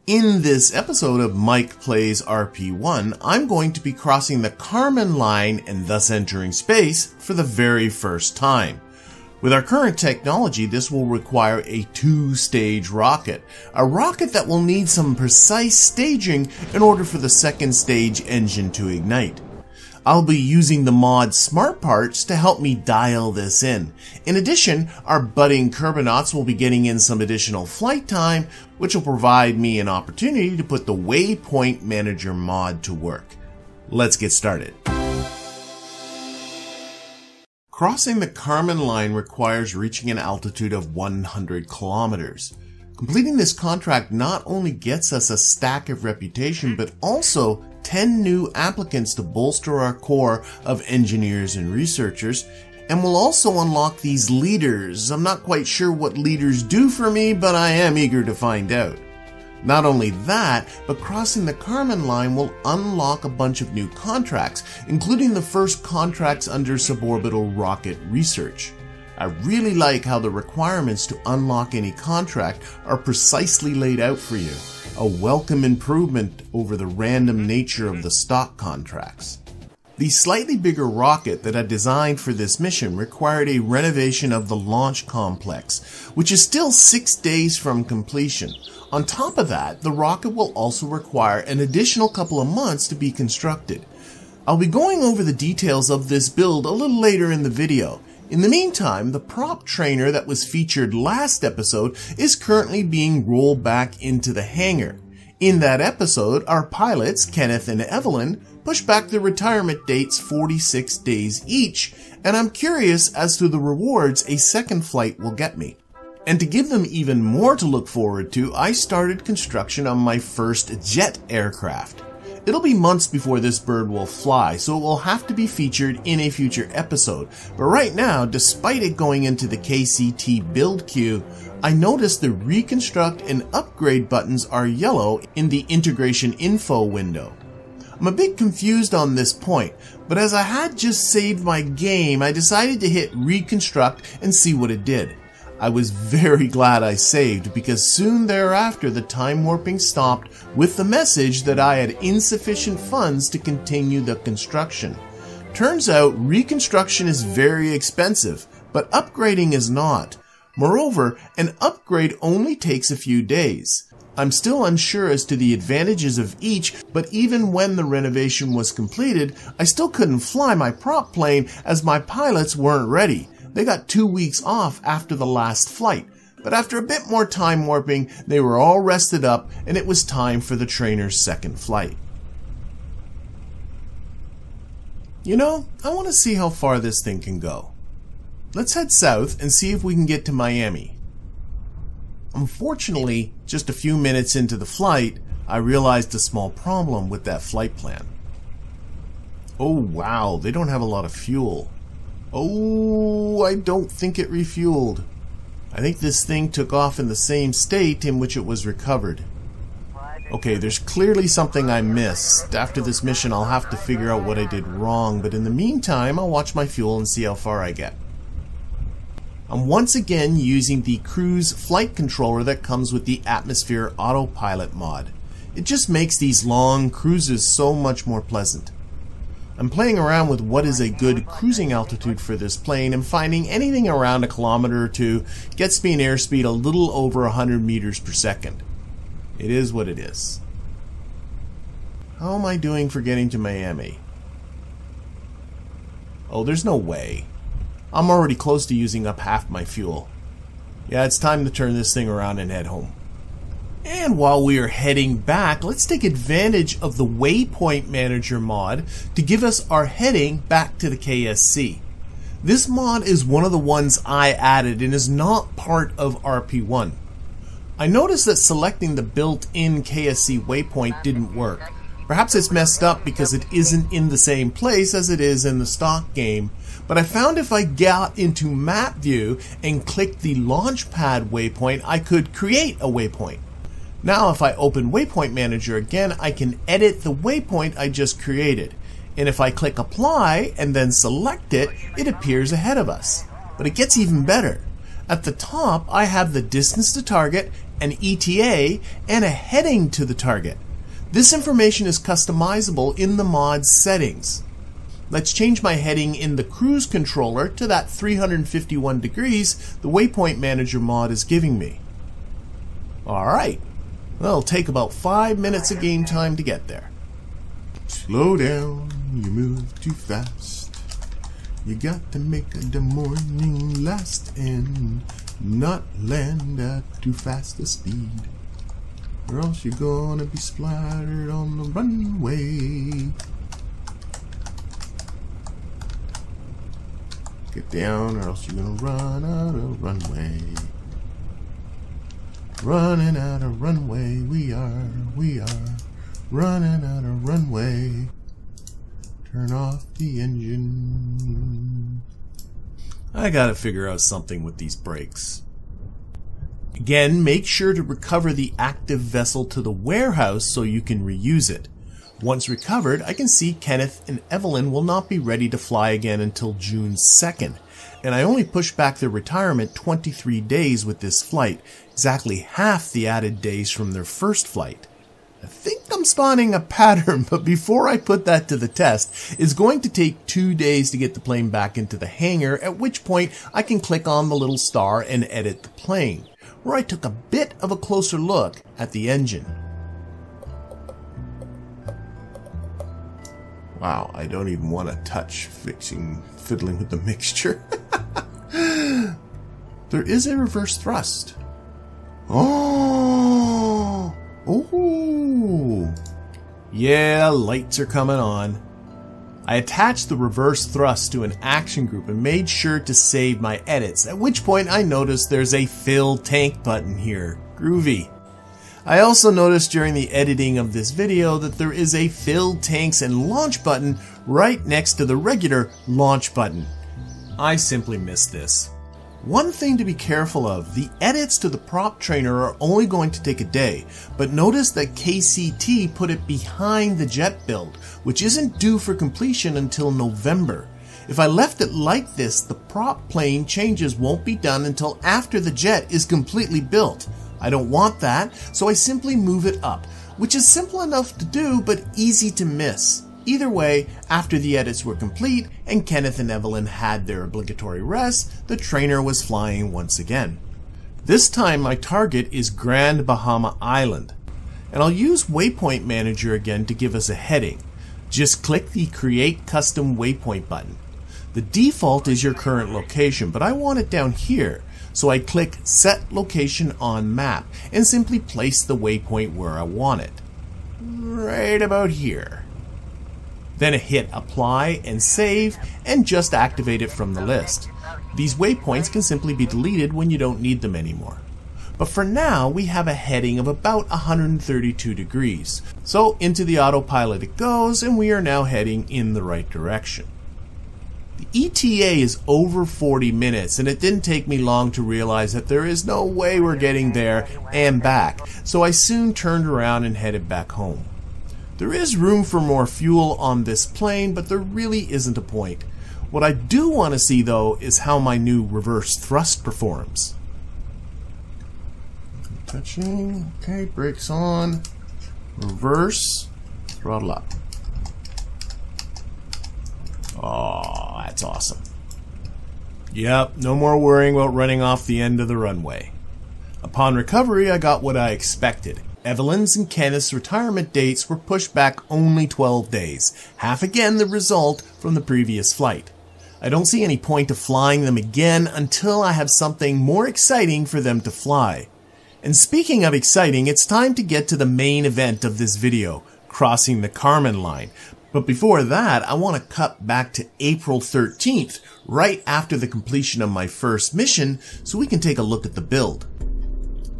In this episode of Mike Plays RP-1, I'm going to be crossing the Karman Line and thus entering space for the very first time. With our current technology, this will require a two-stage rocket. A rocket that will need some precise staging in order for the second stage engine to ignite. I'll be using the mod Smart Parts to help me dial this in. In addition, our budding Kerbonauts will be getting in some additional flight time, which will provide me an opportunity to put the Waypoint Manager mod to work. Let's get started. Crossing the Karman Line requires reaching an altitude of 100 kilometers. Completing this contract not only gets us a stack of reputation, but also 10 new applicants to bolster our core of engineers and researchers, and will also unlock these leaders. I'm not quite sure what leaders do for me, but I am eager to find out. Not only that, but crossing the Karman Line will unlock a bunch of new contracts, including the first contracts under suborbital rocket research. I really like how the requirements to unlock any contract are precisely laid out for you, a welcome improvement over the random nature of the stock contracts. The slightly bigger rocket that I designed for this mission required a renovation of the launch complex, which is still 6 days from completion. On top of that, the rocket will also require an additional couple of months to be constructed. I'll be going over the details of this build a little later in the video. In the meantime, the prop trainer that was featured last episode is currently being rolled back into the hangar. In that episode, our pilots, Kenneth and Evelyn, pushed back their retirement dates 46 days each, and I'm curious as to the rewards a second flight will get me. And to give them even more to look forward to, I started construction on my first jet aircraft. It'll be months before this bird will fly, so it will have to be featured in a future episode. But right now, despite it going into the KCT build queue, I noticed the reconstruct and upgrade buttons are yellow in the integration info window. I'm a bit confused on this point, but as I had just saved my game, I decided to hit reconstruct and see what it did. I was very glad I saved, because soon thereafter the time warping stopped with the message that I had insufficient funds to continue the construction. Turns out reconstruction is very expensive, but upgrading is not. Moreover, an upgrade only takes a few days. I'm still unsure as to the advantages of each, but even when the renovation was completed, I still couldn't fly my prop plane as my pilots weren't ready. They got 2 weeks off after the last flight, but after a bit more time warping, they were all rested up and it was time for the trainer's second flight. You know, I want to see how far this thing can go. Let's head south and see if we can get to Miami. Unfortunately, just a few minutes into the flight, I realized a small problem with that flight plan. Oh wow, they don't have a lot of fuel. Oh, I don't think it refueled. I think this thing took off in the same state in which it was recovered. Okay, there's clearly something I missed. After this mission, I'll have to figure out what I did wrong, but in the meantime, I'll watch my fuel and see how far I get. I'm once again using the cruise flight controller that comes with the AtmosphereAutopilot mod. It just makes these long cruises so much more pleasant. I'm playing around with what is a good cruising altitude for this plane, and finding anything around a kilometer or two gets me an airspeed a little over 100 meters per second. It is what it is. How am I doing for getting to Miami? Oh, there's no way. I'm already close to using up half my fuel. Yeah, it's time to turn this thing around and head home. And while we are heading back, let's take advantage of the Waypoint Manager mod to give us our heading back to the KSC. This mod is one of the ones I added and is not part of RP-1. I noticed that selecting the built-in KSC waypoint didn't work. Perhaps it's messed up because it isn't in the same place as it is in the stock game, but I found if I got into map view and clicked the launchpad waypoint, I could create a waypoint. Now if I open Waypoint Manager again, I can edit the waypoint I just created. And if I click apply and then select it, it appears ahead of us. But it gets even better. At the top, I have the distance to target an ETA, and a heading to the target. This information is customizable in the mod's settings. Let's change my heading in the cruise controller to that 351 degrees the Waypoint Manager mod is giving me. Alright, well, it'll take about 5 minutes of game time to get there. Slow down, you move too fast. You got to make the morning last and not land at too fast a speed, or else you're gonna be splattered on the runway. Get down, or else you're gonna run out of runway. Running out of runway, we are running out of runway. Turn off the engine. I gotta figure out something with these brakes. Again, make sure to recover the active vessel to the warehouse so you can reuse it. Once recovered, I can see Kenneth and Evelyn will not be ready to fly again until June 2nd, and I only pushed back their retirement 23 days with this flight, exactly half the added days from their first flight. I think I'm spotting a pattern, but before I put that to the test, it's going to take 2 days to get the plane back into the hangar, at which point I can click on the little star and edit the plane, where I took a bit of a closer look at the engine. Wow, I don't even want to touch fiddling with the mixture. There is a reverse thrust. Oh! Ooh! Yeah, lights are coming on. I attached the reverse thrust to an action group and made sure to save my edits, at which point I noticed there's a fill tank button here. Groovy. I also noticed during the editing of this video that there is a fill tanks and launch button right next to the regular launch button. I simply missed this. One thing to be careful of, the edits to the prop trainer are only going to take a day, but notice that KCT put it behind the jet build, which isn't due for completion until November. If I left it like this, the prop plane changes won't be done until after the jet is completely built. I don't want that, so I simply move it up, which is simple enough to do but easy to miss. Either way, after the edits were complete and Kenneth and Evelyn had their obligatory rest, the trainer was flying once again. This time my target is Grand Bahama Island, and I'll use Waypoint Manager again to give us a heading. Just click the Create Custom Waypoint button. The default is your current location, but I want it down here. So I click Set Location on Map and simply place the waypoint where I want it. Right about here. Then I hit Apply and Save and just activate it from the list. These waypoints can simply be deleted when you don't need them anymore. But for now, we have a heading of about 132 degrees. So into the autopilot it goes, and we are now heading in the right direction. The ETA is over 40 minutes, and it didn't take me long to realize that there is no way we're getting there and back, so I soon turned around and headed back home. There is room for more fuel on this plane, but there really isn't a point. What I do want to see, though, is how my new reverse thrust performs. Touching, okay, brakes on, reverse, throttle up. Oh, that's awesome. Yep, no more worrying about running off the end of the runway. Upon recovery, I got what I expected. Evelyn's and Kenneth's retirement dates were pushed back only 12 days, half again the result from the previous flight. I don't see any point of flying them again until I have something more exciting for them to fly. And speaking of exciting, it's time to get to the main event of this video, crossing the Karman Line. But before that, I want to cut back to April 13th, right after the completion of my first mission, so we can take a look at the build.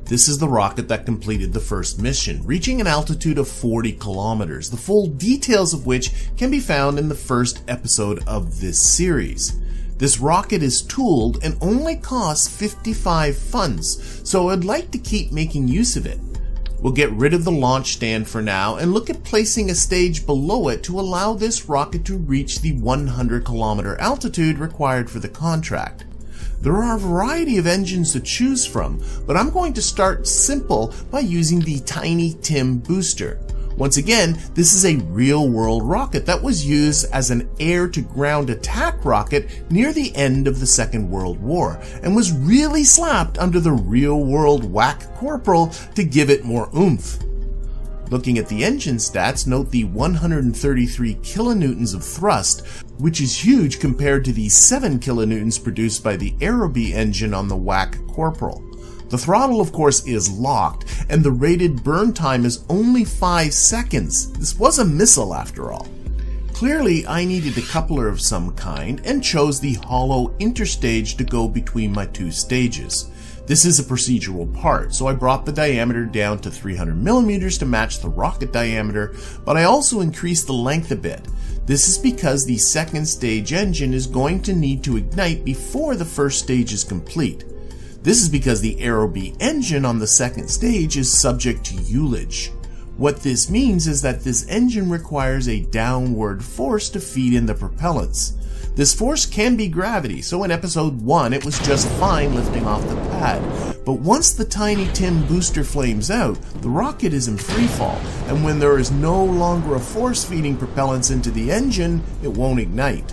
This is the rocket that completed the first mission, reaching an altitude of 40 kilometers, the full details of which can be found in the first episode of this series. This rocket is tooled and only costs 55 funds, so I'd like to keep making use of it. We'll get rid of the launch stand for now and look at placing a stage below it to allow this rocket to reach the 100 kilometer altitude required for the contract. There are a variety of engines to choose from, but I'm going to start simple by using the Tiny Tim booster. Once again, this is a real-world rocket that was used as an air-to-ground attack rocket near the end of the Second World War, and was really slapped under the real-world WAC Corporal to give it more oomph. Looking at the engine stats, note the 133 kilonewtons of thrust, which is huge compared to the 7 kilonewtons produced by the Aerobee engine on the WAC Corporal. The throttle, of course, is locked, and the rated burn time is only 5 seconds. This was a missile after all. Clearly, I needed a coupler of some kind, and chose the hollow interstage to go between my two stages. This is a procedural part, so I brought the diameter down to 300mm to match the rocket diameter, but I also increased the length a bit. This is because the second stage engine is going to need to ignite before the first stage is complete. This is because the Aerobee engine on the second stage is subject to Ullage. What this means is that this engine requires a downward force to feed in the propellants. This force can be gravity, so in episode 1 it was just fine lifting off the pad. But once the Tiny Tim booster flames out, the rocket is in freefall, and when there is no longer a force feeding propellants into the engine, it won't ignite.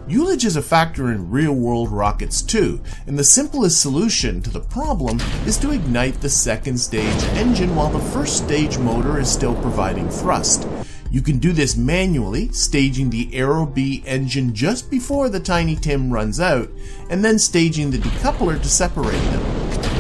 Ullage is a factor in real-world rockets too, and the simplest solution to the problem is to ignite the second stage engine while the first stage motor is still providing thrust. You can do this manually, staging the Aerobee engine just before the Tiny Tim runs out, and then staging the decoupler to separate them.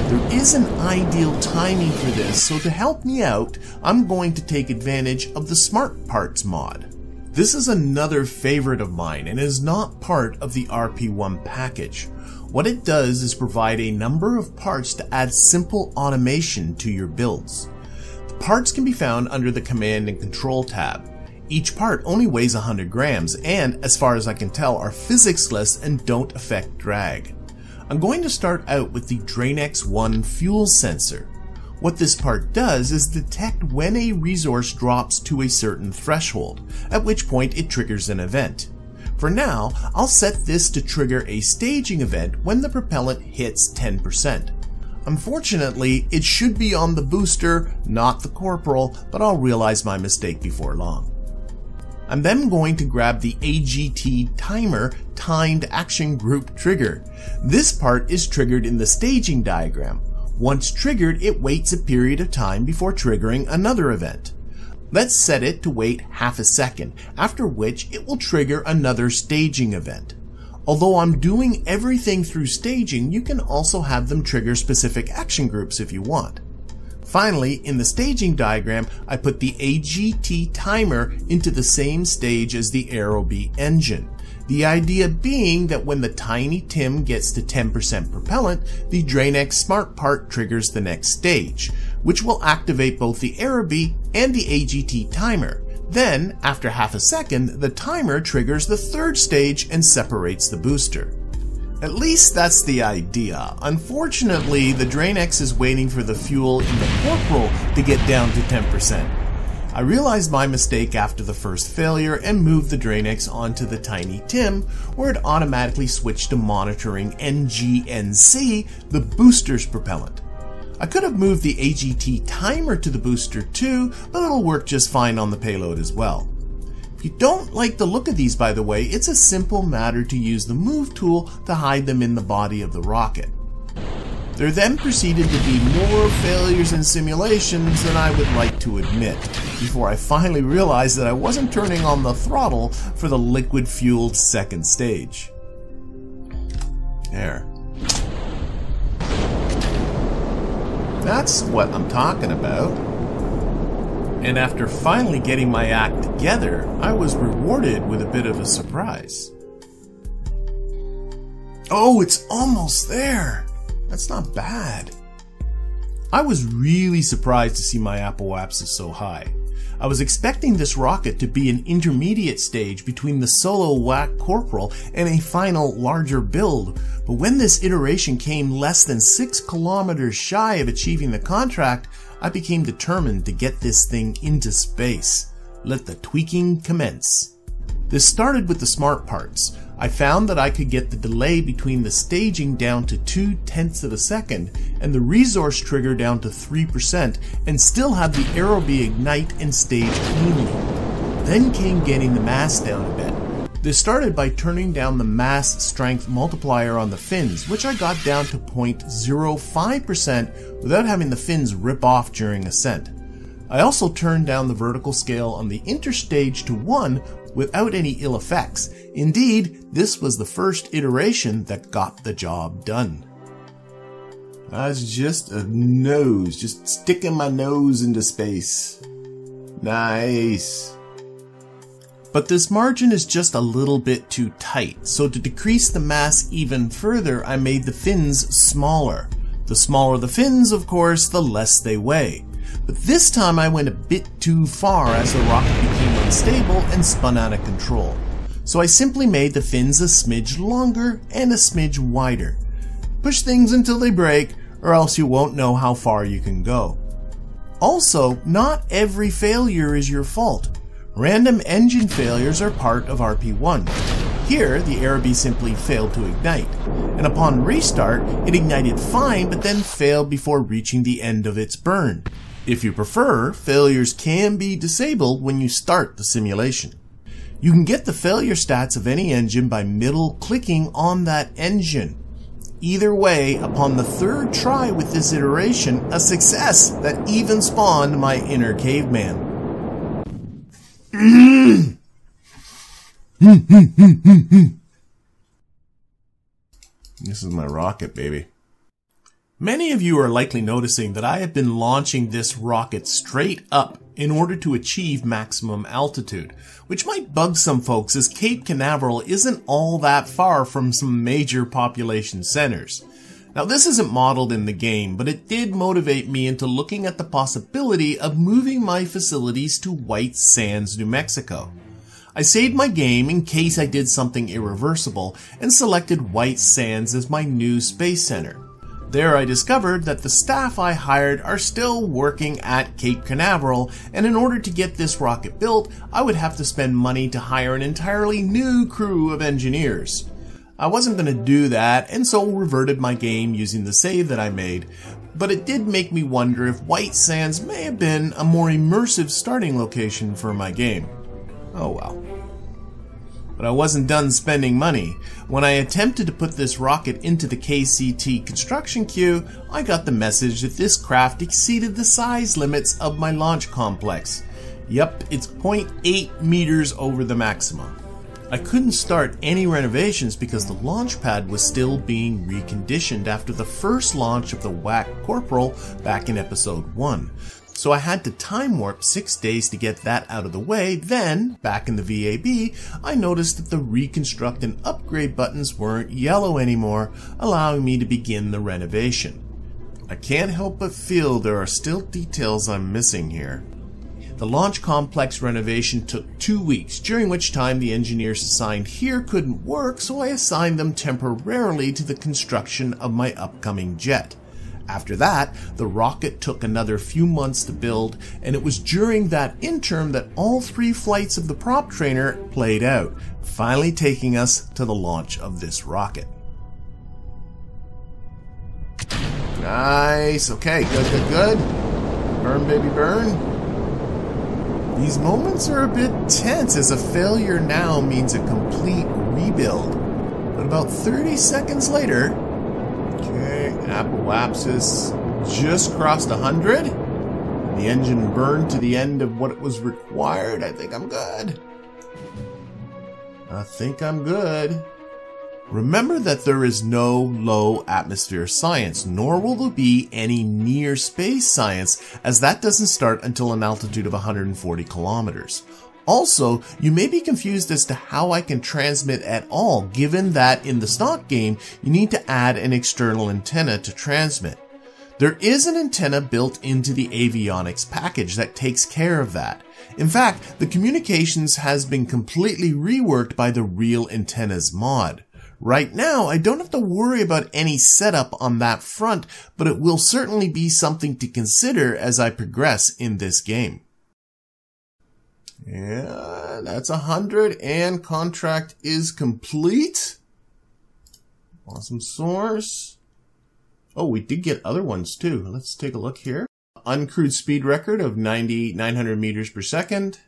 There is an ideal timing for this, so to help me out, I'm going to take advantage of the Smart Parts mod. This is another favorite of mine and is not part of the RP-1 package. What it does is provide a number of parts to add simple automation to your builds. Parts can be found under the Command and Control tab. Each part only weighs 100 grams and, as far as I can tell, are physics-less and don't affect drag. I'm going to start out with the DrainX-1 fuel sensor. What this part does is detect when a resource drops to a certain threshold, at which point it triggers an event. For now, I'll set this to trigger a staging event when the propellant hits 10%. Unfortunately, it should be on the booster, not the Corporal, but I'll realize my mistake before long. I'm then going to grab the AGT timer timed action group trigger. This part is triggered in the staging diagram. Once triggered, it waits a period of time before triggering another event. Let's set it to wait half a second, after which it will trigger another staging event. Although I'm doing everything through staging, you can also have them trigger specific action groups if you want. Finally, in the staging diagram, I put the AGT timer into the same stage as the Aerobee engine. The idea being that when the Tiny Tim gets to 10% propellant, the DrainX Smart Part triggers the next stage, which will activate both the Aerobee and the AGT timer. Then, after half a second, the timer triggers the third stage and separates the booster. At least that's the idea. Unfortunately, the DrainX is waiting for the fuel in the Corporal to get down to 10%. I realized my mistake after the first failure and moved the DrainX onto the Tiny Tim, where it automatically switched to monitoring NGNC, the booster's propellant. I could have moved the AGT timer to the booster too, but it'll work just fine on the payload as well. If you don't like the look of these, by the way, it's a simple matter to use the move tool to hide them in the body of the rocket. There then proceeded to be more failures and simulations than I would like to admit, before I finally realized that I wasn't turning on the throttle for the liquid-fueled second stage. There. That's what I'm talking about. And after finally getting my act together, I was rewarded with a bit of a surprise. Oh, it's almost there! That's not bad. I was really surprised to see my apoapsis so high. I was expecting this rocket to be an intermediate stage between the solo WAC Corporal and a final larger build, but when this iteration came less than 6 kilometers shy of achieving the contract, I became determined to get this thing into space. Let the tweaking commence. This started with the smart parts. I found that I could get the delay between the staging down to 0.2 of a second and the resource trigger down to 3% and still have the aerobee ignite and stage cleanly. Then came getting the mass down a bit. This started by turning down the mass strength multiplier on the fins, which I got down to 0.05% without having the fins rip off during ascent. I also turned down the vertical scale on the interstage to 1 without any ill effects. Indeed, this was the first iteration that got the job done. That's just a nose, just sticking my nose into space. Nice. But this margin is just a little bit too tight, so to decrease the mass even further, I made the fins smaller. The smaller the fins, of course, the less they weigh. But this time I went a bit too far as the rocket became unstable and spun out of control. So I simply made the fins a smidge longer and a smidge wider. Push things until they break, or else you won't know how far you can go. Also, not every failure is your fault. Random engine failures are part of RP-1. Here, the aerobee simply failed to ignite, and upon restart, it ignited fine but then failed before reaching the end of its burn. If you prefer, failures can be disabled when you start the simulation. You can get the failure stats of any engine by middle-clicking on that engine. Either way, upon the third try with this iteration, a success that even spawned my inner caveman. This is my rocket, baby. Many of you are likely noticing that I have been launching this rocket straight up in order to achieve maximum altitude, which might bug some folks as Cape Canaveral isn't all that far from some major population centers. Now this isn't modeled in the game, but it did motivate me into looking at the possibility of moving my facilities to White Sands, New Mexico. I saved my game in case I did something irreversible and selected White Sands as my new space center. There I discovered that the staff I hired are still working at Cape Canaveral, and in order to get this rocket built, I would have to spend money to hire an entirely new crew of engineers. I wasn't going to do that, and so reverted my game using the save that I made, but it did make me wonder if White Sands may have been a more immersive starting location for my game. Oh well. But I wasn't done spending money. When I attempted to put this rocket into the KCT construction queue, I got the message that this craft exceeded the size limits of my launch complex. Yep, it's 0.8 meters over the maximum. I couldn't start any renovations because the launch pad was still being reconditioned after the first launch of the WAC Corporal back in episode 1. So I had to time warp 6 days to get that out of the way. Then, back in the VAB, I noticed that the reconstruct and upgrade buttons weren't yellow anymore, allowing me to begin the renovation. I can't help but feel there are still details I'm missing here. The launch complex renovation took 2 weeks, during which time the engineers assigned here couldn't work, so I assigned them temporarily to the construction of my upcoming jet. After that, the rocket took another few months to build, and it was during that interim that all 3 flights of the prop trainer played out, finally taking us to the launch of this rocket. Nice. Okay, good. Burn, baby, burn. These moments are a bit tense as a failure now means a complete rebuild. But about 30 seconds later, okay, apoapsis just crossed 100. The engine burned to the end of what it was required. I think I'm good. Remember that there is no low atmosphere science, nor will there be any near space science, as that doesn't start until an altitude of 140 kilometers. Also, you may be confused as to how I can transmit at all, given that in the stock game, you need to add an external antenna to transmit. There is an antenna built into the avionics package that takes care of that. In fact, the communications has been completely reworked by the Real Antennas mod. Right now, I don't have to worry about any setup on that front, but it will certainly be something to consider as I progress in this game. Yeah, that's 100 and contract is complete. Awesome source. Oh, we did get other ones too. Let's take a look here. Uncrewed speed record of 900 meters per second.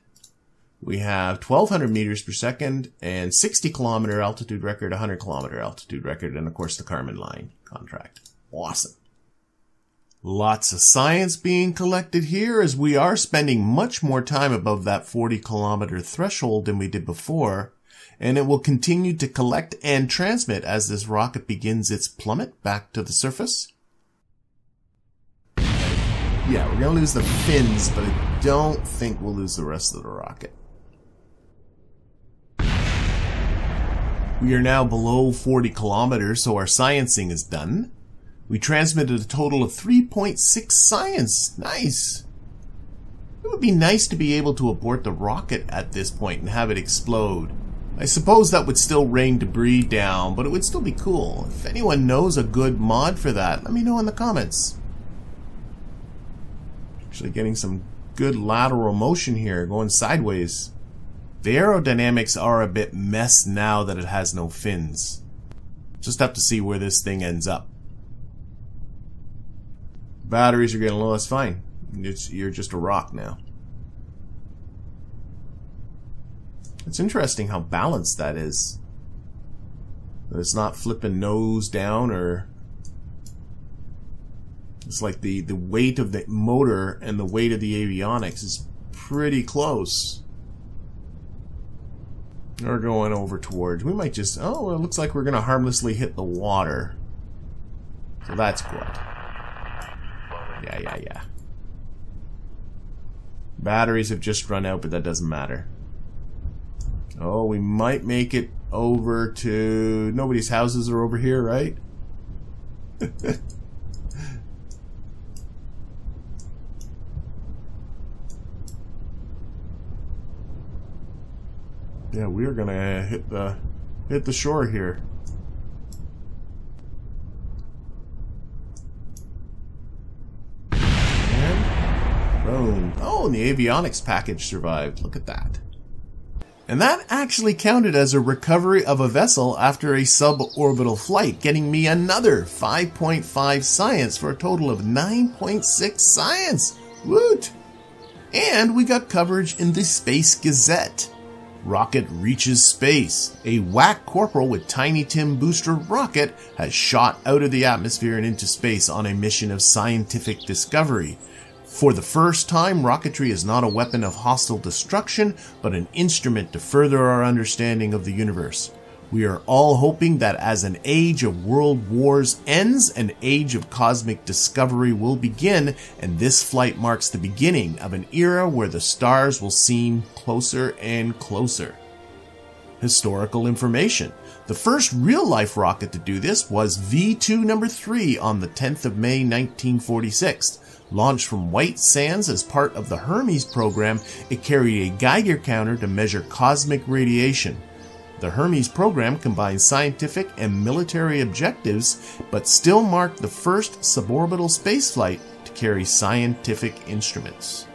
We have 1200 meters per second and 60 kilometer altitude record, 100 kilometer altitude record, and of course the Karman Line contract. Awesome. Lots of science being collected here as we are spending much more time above that 40 kilometer threshold than we did before, and it will continue to collect and transmit as this rocket begins its plummet back to the surface. Yeah, we're going to lose the fins, but I don't think we'll lose the rest of the rocket. We are now below 40 kilometers, so our sciencing is done. We transmitted a total of 3.6 science. Nice. It would be nice to be able to abort the rocket at this point and have it explode. I suppose that would still rain debris down, but it would still be cool. If anyone knows a good mod for that, let me know in the comments. Actually getting some good lateral motion here, going sideways. The aerodynamics are a bit messed now that it has no fins. Just have to see where this thing ends up. Batteries are getting low, that's fine. You're just a rock now. It's interesting how balanced that is. That it's not flipping nose down, or it's like the weight of the motor and the weight of the avionics is pretty close. We're going over towards, we might just, oh, it looks like we're gonna harmlessly hit the water. So that's good. Yeah. Batteries have just run out, but that doesn't matter. Oh, we might make it over to... Nobody's houses are over here, right? Yeah, we're gonna hit the shore here. Boom. Oh, and the avionics package survived. Look at that. And that actually counted as a recovery of a vessel after a suborbital flight, getting me another 5.5 science for a total of 9.6 science. Woot! And we got coverage in the Space Gazette. Rocket reaches space. A WAC Corporal with Tiny Tim booster rocket has shot out of the atmosphere and into space on a mission of scientific discovery. For the first time, rocketry is not a weapon of hostile destruction, but an instrument to further our understanding of the universe. We are all hoping that as an age of world wars ends, an age of cosmic discovery will begin, and this flight marks the beginning of an era where the stars will seem closer and closer. Historical information. The first real-life rocket to do this was V2 number 3 on the 10th of May 1946. Launched from White Sands as part of the Hermes program, it carried a Geiger counter to measure cosmic radiation. The Hermes program combined scientific and military objectives, but still marked the first suborbital spaceflight to carry scientific instruments.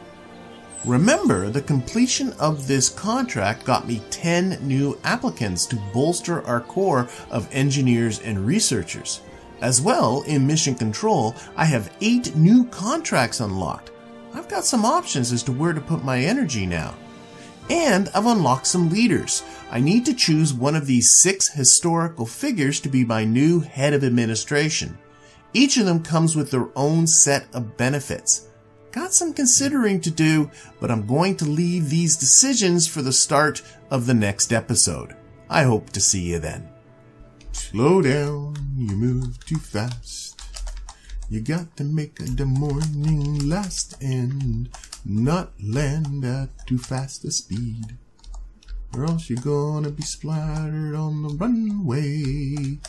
Remember, the completion of this contract got me 10 new applicants to bolster our core of engineers and researchers. As well, in Mission Control, I have 8 new contracts unlocked. I've got some options as to where to put my energy now. And I've unlocked some leaders. I need to choose one of these 6 historical figures to be my new head of administration. Each of them comes with their own set of benefits. Got some considering to do, but I'm going to leave these decisions for the start of the next episode. I hope to see you then. Slow down, you move too fast. You got to make the morning last and not land at too fast a speed, or else you're gonna be splattered on the runway.